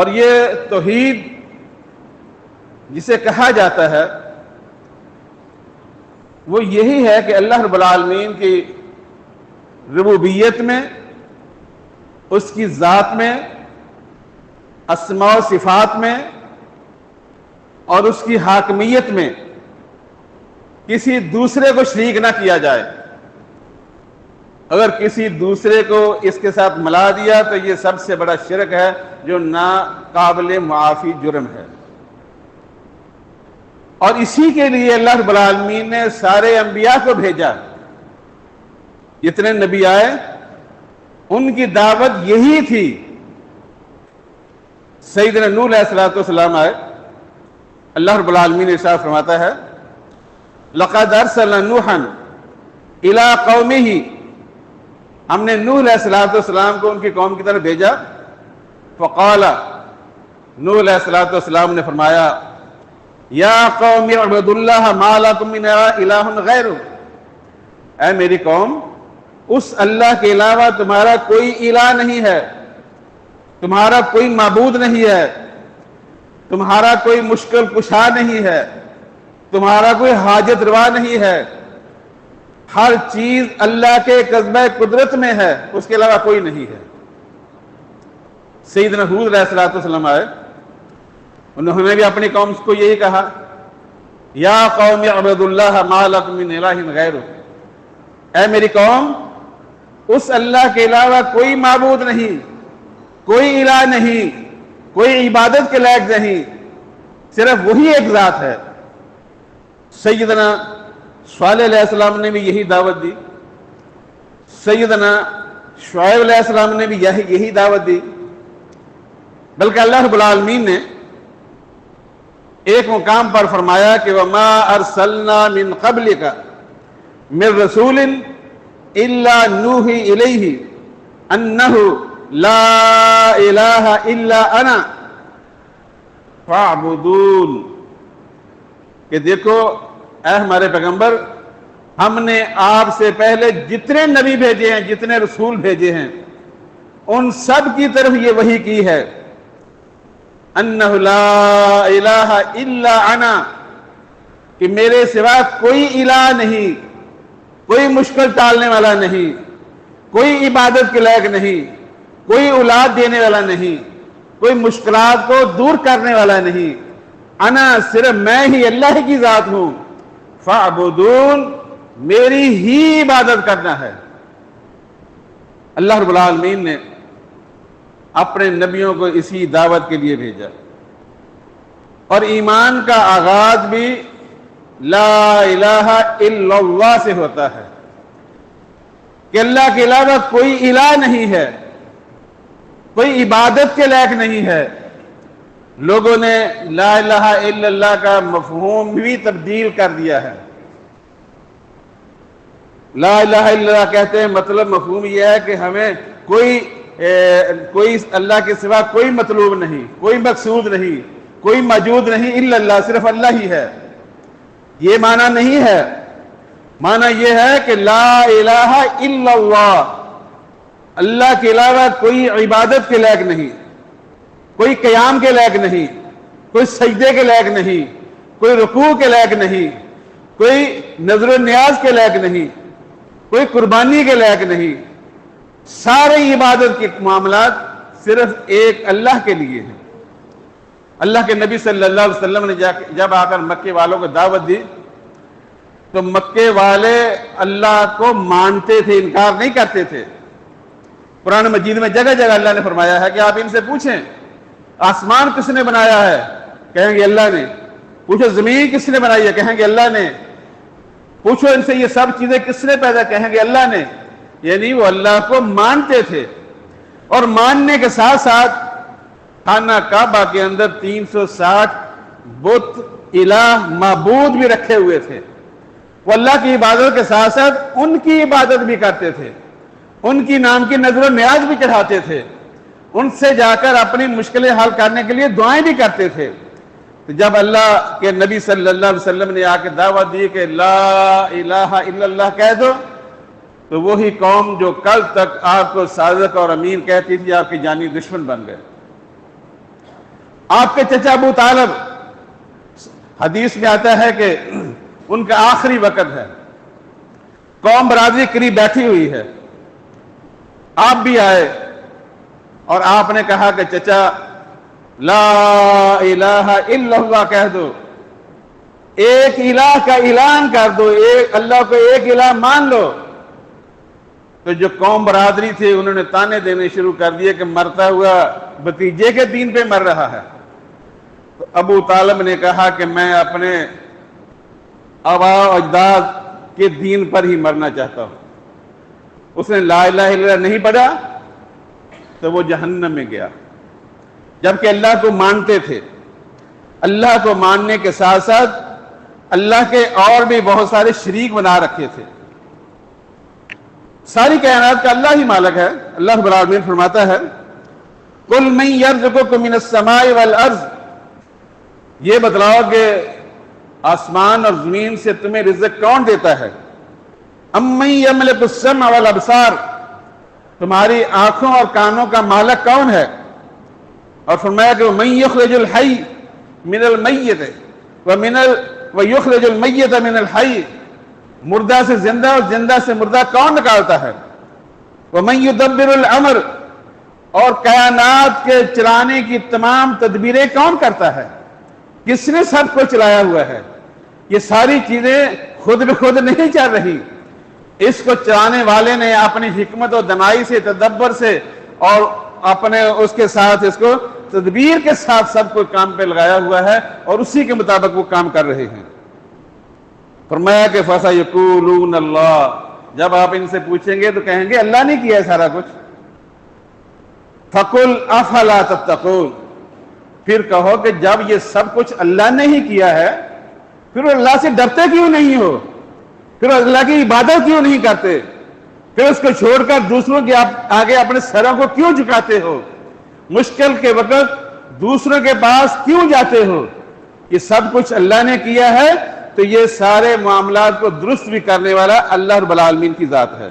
اور یہ توحید جسے کہا جاتا ہے وہ یہی ہے کہ اللہ رب العالمین کی ربوبیت میں، اس کی ذات میں، اسماء و صفات میں اور اس کی حاکمیت میں کسی دوسرے کو شریک نہ کیا جائے۔ اگر کسی دوسرے کو اس کے ساتھ ملا دیا تو یہ سب سے بڑا شرک ہے جو ناقابل معافی جرم ہے۔ اور اسی کے لیے اللہ رب العالمین نے سارے انبیاء کو بھیجا۔ جتنے نبی آئے ان کی دعوت یہی تھی۔ سیدنا نوح علیہ السلام آئے، اللہ رب العالمین نے ارشاد فرماتا ہے لَقَدْ أَرْسَلْنَا نُوحًا إِلَىٰ قَوْمِهِ، ہم نے نوح علیہ السلام کو ان کی قوم کی طرف بھیجا۔ فقال، نوح علیہ السلام نے فرمایا یا قوم اعبدوا اللہ ما لکم من الہ غیرہ، اے میری قوم اس اللہ کے علاوہ تمہارا کوئی الہ نہیں ہے، تمہارا کوئی معبود نہیں ہے، تمہارا کوئی مشکل کشا نہیں ہے، تمہارا کوئی حاجت روا نہیں ہے، ہر چیز اللہ کے قبضہ قدرت میں ہے، اس کے علاوہ کوئی نہیں ہے۔ سیدنا ہود علیہ السلام آئے، انہوں نے بھی اپنی قوم کو یہی کہا یا قوم اعبدوا اللہ ما لکم من الہ غیرہ، اے میری قوم اس اللہ کے علاوہ کوئی معبود نہیں، کوئی الہ نہیں، کوئی عبادت کے لائق نہیں، صرف وہی ایک ذات ہے۔ سیدنا صالح علیہ السلام نے بھی یہی دعوت دی، سیدنا شعیب علیہ السلام نے بھی یہی دعوت دی، بلکہ اللہ رب العالمین نے ایک مقام پر فرمایا کہ وَمَا أَرْسَلْنَا مِن قَبْلِكَ مِن رَسُولٍ إِلَّا نُوحِي إِلَيْهِ أَنَّهُ لَا إِلَٰهَ إِلَّا أَنَا فَاعْبُدُونِ، کہ دیکھو اے ہمارے پیغمبر، ہم نے آپ سے پہلے جتنے نبی بھیجے ہیں، جتنے رسول بھیجے ہیں، ان سب کی طرف یہ وحی کی ہے انہ لا الہ الا انا، کہ میرے سوا کوئی الہ نہیں، کوئی مشکل ٹالنے والا نہیں، کوئی عبادت کے لائق نہیں، کوئی اولاد دینے والا نہیں، کوئی مشکلات کو دور کرنے والا نہیں، انا صرف میں ہی اللہ کی ذات ہوں، فاعبدون میری ہی عبادت کرنا ہے۔ اللہ رب العالمین نے اپنے نبیوں کو اسی دعوت کے لیے بھیجا، اور ایمان کا آغاز بھی لا الہ الا اللہ سے ہوتا ہے کہ اللہ کے علاوہ کوئی الہ نہیں ہے، کوئی عبادت کے لائق نہیں ہے۔ لوگوں نے لا الہ الا اللہ کا مفہوم بھی تبدیل کر دیا ہے۔ لا الہ الا اللہ کہتے ہیں مطلب مفہوم یہ ہے کہ ہمیں کوئی اللہ کے سوا کوئی مطلوب نہیں، کوئی مقصود نہیں، کوئی موجود نہیں، الا اللہ، صرف اللہ ہی ہے۔ یہ معنی نہیں ہے، معنی یہ ہے کہ لا الہ الا اللہ، اللہ کے علاوہ کوئی عبادت کے لائق نہیں، کوئی قیام کے لائق نہیں، کوئی سجدے کے لائق نہیں، کوئی رکوع کے لائق نہیں، کوئی نظر و نیاز کے لائق نہیں، کوئی قربانی کے لائق نہیں۔ سارے عبادت کے معاملات صرف ایک اللہ کے لیے ہیں۔ اللہ کے نبی صلی اللہ علیہ وسلم نے جب آ کر مکے والوں کو دعوت دی تو مکے والے اللہ کو مانتے تھے، انکار نہیں کرتے تھے۔ قرآن مجید میں جگہ جگہ اللہ نے فرمایا ہے کہ آپ ان سے پوچھیں آسمان کس نے بنایا ہے، کہیں گے اللہ نے۔ پوچھو زمین کس نے بنائی ہے، کہیں گے اللہ نے۔ پوچھو ان سے یہ سب چیزیں کس نے پیدا، کہیں گے اللہ نے۔ یعنی وہ اللہ کو مانتے تھے، اور ماننے کے ساتھ ساتھ خانہ کعبہ کے اندر 360 بت الہ معبود بھی رکھے ہوئے تھے۔ وہ اللہ کی عبادت کے ساتھ ساتھ ان کی عبادت بھی کرتے تھے، ان کی نام کی نظر و نیاز بھی چڑھاتے تھے، ان سے جا کر اپنی مشکلیں حل کرنے کے لیے دعائیں بھی کرتے تھے۔ تو جب اللہ کے نبی صلی اللہ علیہ وسلم نے آ کے دعوت دی کہ لا الہ الا اللہ کہہ دو، تو وہی قوم جو کل تک آپ کو صادق اور امین کہتی تھی، آپ کی جانی دشمن بن گئے۔ آپ کے چچا ابو طالب، حدیث میں آتا ہے کہ ان کا آخری وقت ہے، قوم برادری قریب بیٹھی ہوئی ہے، آپ بھی آئے اور آپ نے کہا کہ چچا لا الہ الا اللہ کہہ دو، ایک الہ کا اعلان کر دو، ایک اللہ کو ایک الہ مان لو۔ تو جو قوم برادری تھی انہوں نے تانے دینے شروع کر دیے کہ مرتا ہوا بھتیجے کے دین پہ مر رہا ہے۔ تو ابو طالب نے کہا کہ میں اپنے آباء و اجداد کے دین پر ہی مرنا چاہتا ہوں۔ اس نے لا الہ الا اللہ نہیں پڑھا تو وہ جہنم میں گیا، جبکہ اللہ کو مانتے تھے۔ اللہ کو ماننے کے ساتھ ساتھ اللہ کے اور بھی بہت سارے شریک بنا رکھے تھے۔ ساری کائنات کا اللہ ہی مالک ہے۔ اللہ رب العالمین فرماتا ہے قُلْ مَنْ يَرْزُقُكُم مِّنَ السَّمَاءِ وَالْأَرْضِ، یہ بتلاؤ کہ آسمان اور زمین سے تمہیں رزق کون دیتا ہے؟ أَمَّن يَمْلِكُ السَّمْعَ وَالْأَبْصَارَ، تمہاری آنکھوں اور کانوں کا مالک کون ہے؟ اور فرمایا کہ وَمَن يُخْرِجُ الْحَيَّ مِنَ الْمَيِّتِ وَيُخْرِجُ الْمَيِّتَ مِنَ الْحَيِّ، مردہ سے زندہ اور زندہ سے مردہ کون نکالتا ہے؟ وَمَن يُدَبِّرُ الْأَمْرَ، اور کائنات کے چلانے کی تمام تدبیریں کون کرتا ہے؟ کس نے سب کو چلایا ہوا ہے؟ یہ ساری چیزیں خود بخود نہیں چل رہی، اس کو چلانے والے نے اپنی حکمت و دنائی سے، تدبر سے اور اپنے اس کے ساتھ اس کو تدبیر کے ساتھ سب کو کام پہ لگایا ہوا ہے، اور اسی کے مطابق وہ کام کر رہے ہیں۔ فرمایا کہ فَسَيَقُولُونَ اللَّهُ، جب آپ ان سے پوچھیں گے تو کہیں گے اللہ نے کیا ہے سارا کچھ۔ فَقُلْ أَفَلَا تَتَّقُونَ، پھر کہو کہ جب یہ سب کچھ اللہ نے ہی کیا ہے پھر اللہ سے ڈرتے کیوں نہیں ہو؟ پھر اللہ کی عبادت کیوں نہیں کرتے؟ پھر اس کو چھوڑ کر دوسروں کے آگے اپنے سروں کو کیوں جھکاتے ہو؟ مشکل کے وقت دوسروں کے پاس کیوں جاتے ہو؟ یہ سب کچھ اللہ نے کیا ہے تو یہ سارے معاملات کو درست بھی کرنے والا اللہ رب العالمین کی ذات ہے۔